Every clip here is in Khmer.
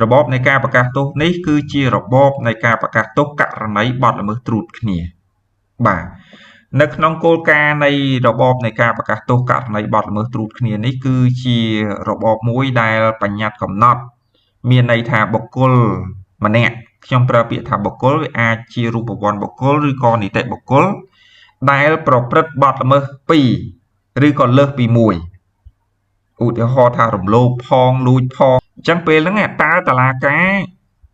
របបនៃការប្រកាសទោសនេះគឺជារបបនៃការប្រកាសទោសករណីបទល្មើសត្រួតគ្នាបាទនៅក្នុងគោលការណ៍នៃរបបនៃការប្រកាសទោសករណីបទល្មើសត្រួតគ្នានេះគឺជារបបមួយដែលបញ្ញត្តិកំណត់មានន័យថាបុគ្គលម្នាក់ខ្ញុំប្រើពាក្យថាបុគ្គលវាអាចជារូបវន្តបុគ្គលឬក៏នីតិបុគ្គលដែលប្រព្រឹត្តបទល្មើស2ឬក៏លើសពី1ឧទាហរណ៍ថារំលោភផងលួចផងអញ្ចឹងពេលហ្នឹងតើតុលាការ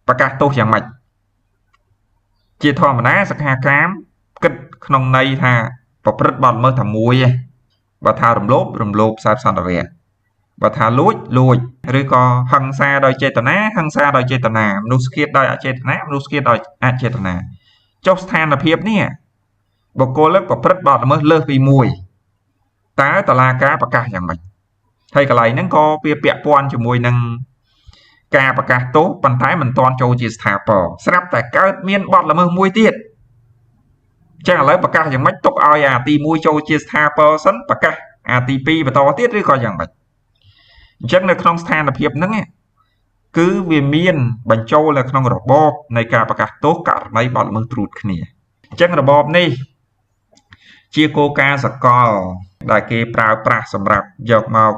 ប្រកាសទោសយ៉ាងម៉េចជាធម្មតាសិក្ខាកាមគិតក្នុងន័យថាប្រព្រឹត្តបទល្មើសតែមួយឯងបើថារំលោភខ្សែសន្តិវៈបើថាលួចឬក៏ហិង្សាដោយចេតនាមនុស្សឃាតដោយអចេតនាមនុស្សឃាតដោយអចេតនាចុះស្ថានភាពនេះបុគ្គលប្រព្រឹត្តបទល្មើសលើសពី1តើតុលាការប្រកាសយ៉ាងម៉េចហើយកន្លែងហ្នឹងក៏វាពាក់ព័ន្ធជាមួយនឹងការប្រកាសទោសប៉ុន្តែមិនទាន់ចូលជាស្ថាពរស្រាប់តែកើតមានបទល្មើសមួយទៀតចឹងឥឡូវប្រកាសយ៉ាងម៉េចទុកឲ្យអាទី1ចូលជាស្ថាពរសិនប្រកាសអាទី2បន្តទៀតឬក៏យ៉ាងម៉េចអញ្ចឹងនៅក្នុងស្ថានភាពហ្នឹងគឺវាមានបញ្ចូលនៅក្នុងរបបនៃការប្រកាសទោសករណីបទល្មើសត្រួតគ្នាអញ្ចឹងរបបនេះជាគោលការណ៍សកលដែលគេប្រើប្រាស់សម្រាប់យកមក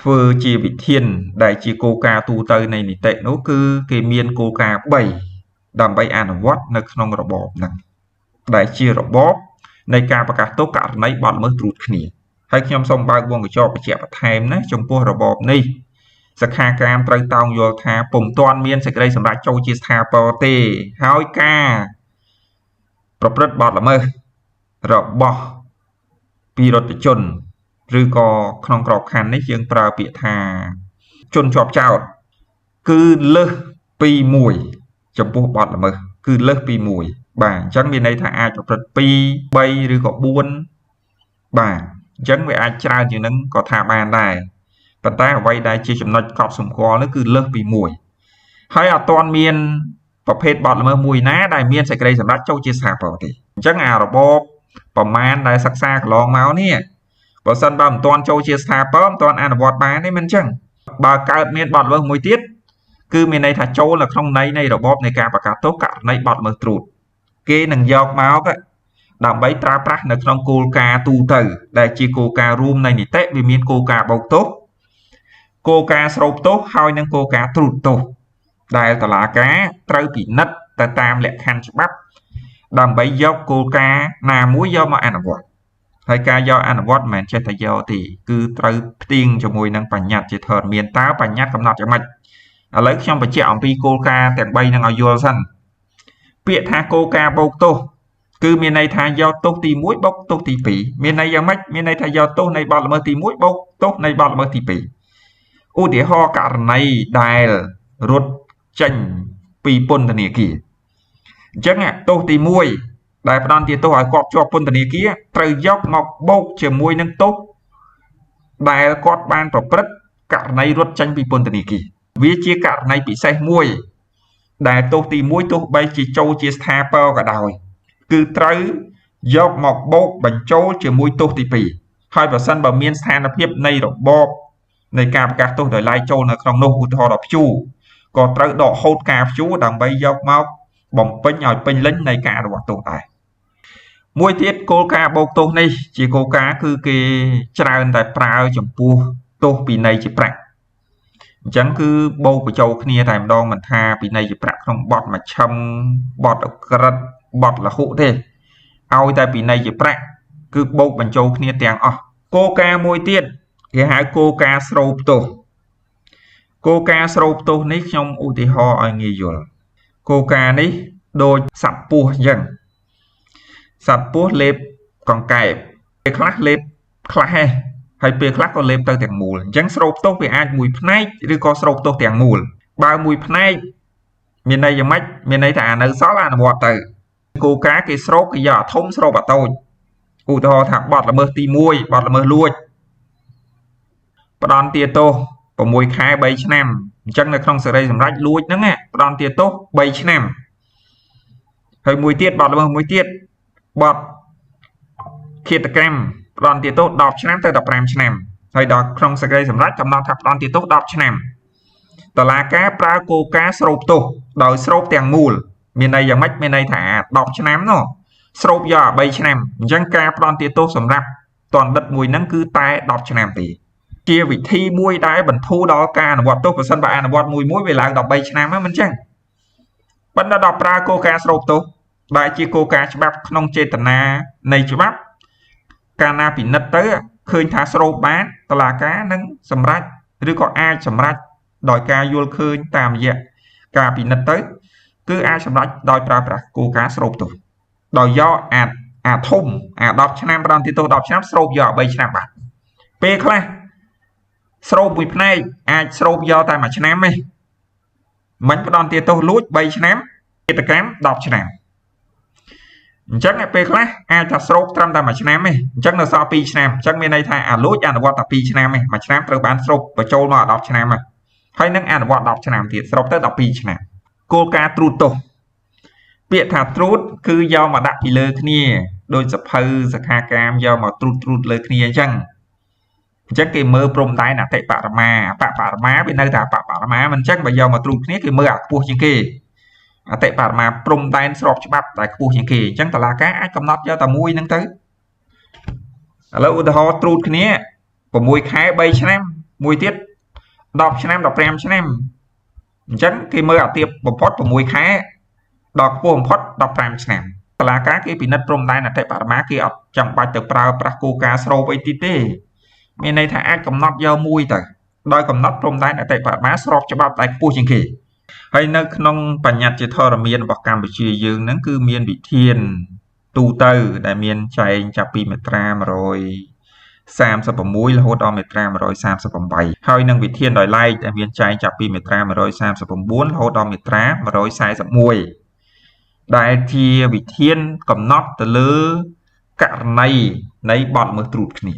ធ្វើជាវិធានដែលជាគោលការណ៍ទូទៅនៃនីតិនោះគឺគេមានគោលការណ៍3ដើម្បីអនុវត្តនៅក្នុងរបបហ្នឹងដែលជារបបនៃការប្រកាសទោសករណីបទល្មើសត្រួតគ្នាហើយខ្ញុំសូមបើកវងកញ្ចក់បញ្ជាក់បន្ថែមណាចំពោះរបបនេះសិក្ខាកាមត្រូវតោងយល់ថាពុំទាន់មានសេចក្តីសម្រេចចូលជាស្ថាពរទេហើយការប្រព្រឹត្តបទល្មើសរបស់ពីរដ្ឋជនឬក៏ក្នុងក្របខ័ណ្ឌនេះយើងប្រើពាក្យថាជនជាប់ចោទគឺលើសពី1ចំពោះបទល្មើសគឺលើសពី1បាទអញ្ចឹងមានន័យថាអាចប្រព្រឹត្ត2 3ឬក៏4បាទអញ្ចឹងវាអាចច្រើនជាងនឹងក៏ថាបានដែរប៉ុន្តែអ្វីដែលជាចំណុចកត់សម្គាល់នោះគឺលើសពី1ហើយអត់ទាន់មានប្រភេទបទល្មើសមួយណាដែលមានសេចក្តីសម្រេចចូលជាស្ថាពរទេអញ្ចឹងអារបបប្រមាណដែលសិក្សាកន្លងមកនេះបើសិនបើមិនទាន់ចូលជាស្ថាពរមិនទាន់អនុវត្តបានទេមិនអញ្ចឹងបើកើតមានបទល្មើសមួយទៀតគឺមានន័យថាចូលនៅក្នុងន័យនៃរបបនៃការប្រកាសទោសករណីបទល្មើសត្រួតគេនឹងយកមកដើម្បីប្រើប្រាស់នៅក្នុងគោលការណ៍ទូទៅដែលជាគោលការណ៍រួមនៃនីតិវាមានគោលការណ៍បោកទោសគោលការណ៍ស្រូបទោសហើយនិងគោលការណ៍ត្រួតទោសដែលតុលាការត្រូវពិនិត្យទៅតាមលក្ខខណ្ឌច្បាប់ដើម្បីយកគោលការណ៍ណាមួយយកមកអនុវត្តហើយការយកអនុវត្តមិនមែនចេះតែយកទេគឺត្រូវផ្ទៀងជាមួយនឹងបញ្ញត្តិជាធរមានតើបញ្ញត្តិកំណត់យ៉ាងម៉េចឥឡូវខ្ញុំបញ្ជាក់អំពីគោលការណ៍ទាំង3នឹងឲ្យយល់សិនពាក្យថាគោលការណ៍បោកទោសគឺមានន័យថាយកទោសទី1បូកទោសទី2មានន័យយ៉ាងម៉េចមានន័យថាយកទោសនៃបទល្មើសទី1បូកទោសនៃបទល្មើសទី2ឧទាហរណ៍ករណីដែលរត់ចេញពីពន្ធនាគារអញ្ចឹងទោសទី1ដែលផ្ដន្ទាទោសឲ្យគាត់ជាប់ពន្ធនាគារត្រូវយកមកបូកជាមួយនឹងទោសដែលគាត់បានប្រព្រឹត្តករណីរត់ចេញពីពន្ធនាគារវាជាករណីពិសេសមួយដែលទោសទី1ទោះបីជាចូលជាស្ថាពរក៏ដោយគឺត្រូវយកមកបូកបញ្ចូលជាមួយទោសទី2ហើយបើសិនបើមានស្ថានភាពនៃរបបនៃការប្រកាសទោសដោយឡែកចូលនៅក្នុងនោះឧទាហរណ៍ដល់ព្យួរក៏ត្រូវដកហូតការព្យួរដើម្បីយកមកបំពេញឲ្យពេញលេញនៃការអនុវត្តទោសដែរមួយទៀតគោលការណ៍បូកទោសនេះជាគោលការណ៍គឺគេច្រើនតែប្រើចំពោះទោសពិន័យជាប្រាក់អញ្ចឹងគឺបូកបញ្ចូលគ្នាតែម្ដងមិនថាពិន័យជាប្រាក់ក្នុងបទមជ្ឈិមបទអក្រិតបទលហុទេឲ្យតែពិន័យជាប្រាក់គឺបូកបញ្ចូលគ្នាទាំងអស់គោលការណ៍មួយទៀតគេហៅគោលការណ៍ស្រូបទោសគោលការណ៍ស្រូបទោសនេះខ្ញុំឧទាហរណ៍ឲ្យងាយយល់គោលការណ៍នេះដូចសត្វពស់អញ្ចឹងសត្វពស់លេបកង្កែបពេលខ្លះលេបខ្លះហើយពេលខ្លះក៏លេបទៅទាំងមូលអញ្ចឹងស្រូបទោសវាអាចមួយផ្នែកឬក៏ស្រូបទោសទាំងមូលបើមួយផ្នែកមានន័យយ៉ាងម៉េចមានន័យថាអានៅសល់អនុវត្តទៅគោលការណ៍គេស្រូបគេយកអាធំស្រូបអាតូចឧទាហរណ៍ថាបទល្មើសទី1បទល្មើសលួចផ្ដន្ទាទោស6ខែ3ឆ្នាំអញ្ចឹងនៅក្នុងសេរីសម្រេចលួចហ្នឹងផ្ដន្ទាទោស3ឆ្នាំហើយមួយទៀតបទល្មើសមួយទៀតបទឃាតកម្មផ្ដន្ទាទោស10ឆ្នាំទៅ15ឆ្នាំហើយដល់ក្នុងសេចក្តីសម្រេចកំណត់ថាផ្ដន្ទាទោស10ឆ្នាំ តឡាការប្រើគោលការណ៍ស្រូបទោសដោយស្រូបទាំងមូលមានន័យយ៉ាងម៉េចមានន័យថា10ឆ្នាំនោះស្រូបយក3ឆ្នាំអញ្ចឹងការផ្ដន្ទាទោសសម្រាប់ទណ្ឌិតមួយហ្នឹងគឺតែ10ឆ្នាំទេជាវិធីមួយដែលបន្ធូរដល់ការអនុវត្តទោសបើសិនបើអនុវត្តមួយវាឡើង13ឆ្នាំហ្នឹងមិនអញ្ចឹងប៉ុន្តែដល់ប្រើគោលការណ៍ស្រូបទោសដែលជាគោលការណ៍ច្បាប់ក្នុងចេតនានៃច្បាប់កាលណាពិនិត្យទៅឃើញថាស្រូបបានតឡាការនឹងសម្រេចឬក៏អាចសម្រេចដោយការយល់ឃើញតាមរយៈការពិនិត្យទៅគឺអាចសម្រេចដោយប្រើប្រាស់គោលការណ៍ស្រូបទោសដោយយកអាធំអា10ឆ្នាំផ្ដន្ទាទោស10ឆ្នាំស្រូបយក3ឆ្នាំបាទពេលខ្លះស្រូបមួយផ្នែកអាចស្រូបយកតែ1ឆ្នាំទេមិនផ្ដន្ទាទោសលួច3ឆ្នាំគិតកម្ម10ឆ្នាំអញ្ចឹងពេលខ្លះអាចថាស្រូបត្រឹមតែ1ឆ្នាំទេអញ្ចឹងនៅសល់2ឆ្នាំអញ្ចឹងមានន័យថាអាលួចអនុវត្តតែ2ឆ្នាំទេ1ឆ្នាំត្រូវបានស្រូបបញ្ចូលមក10ឆ្នាំហើយនឹងអនុវត្ត10ឆ្នាំទៀតស្រូបទៅ12ឆ្នាំគោលការណ៍ត្រួតទោសពាក្យថាត្រួតគឺយកមកដាក់ពីលើគ្នាដោយសភៅសខាកាមយកមកត្រួតលើគ្នាអញ្ចឹងគេមើលព្រំដែនអតិបរមាបរមាវានៅតែបរមាមិនអញ្ចឹងបើយកមកត្រួតគ្នាគេមើលអាខ្ពស់ជាងគេអតិបរមាព្រំដែនស្របច្បាប់តែខ្ពស់ជាងគេអញ្ចឹងតុលាការអាចកំណត់យកតែមួយហ្នឹងទៅឥឡូវឧទាហរណ៍ត្រួតគ្នា6ខែ3ឆ្នាំមួយទៀត10ឆ្នាំ15ឆ្នាំអញ្ចឹងគេមើលអាទាបបំផុត6ខែដល់ខ្ពស់បំផុត15ឆ្នាំតុលាការគេពិនិត្យព្រំដែនអតិបរមាគេអត់ចាំបាច់ទៅប្រើប្រាស់គោលការណ៍ស្រូបអីទៀតទេមានន័យថាអាចកំណត់យកមួយទៅដោយកំណត់ព្រំដែនអតិបរមាស្របច្បាប់តែខ្ពស់ជាងគេហើយនៅក្នុងបញ្ញត្តិជាធរមានរបស់កម្ពុជាយើងហ្នឹងគឺមានវិធានទូទៅដែលមានចែងចាប់ពីមាត្រា136រហូតដល់មាត្រា138ហើយនឹងវិធានដោយឡែកដែលមានចែងចាប់ពីមាត្រា139រហូតដល់មាត្រា141ដែលជាវិធានកំណត់ទៅលើករណីនៃបទល្មើសត្រួតគ្នា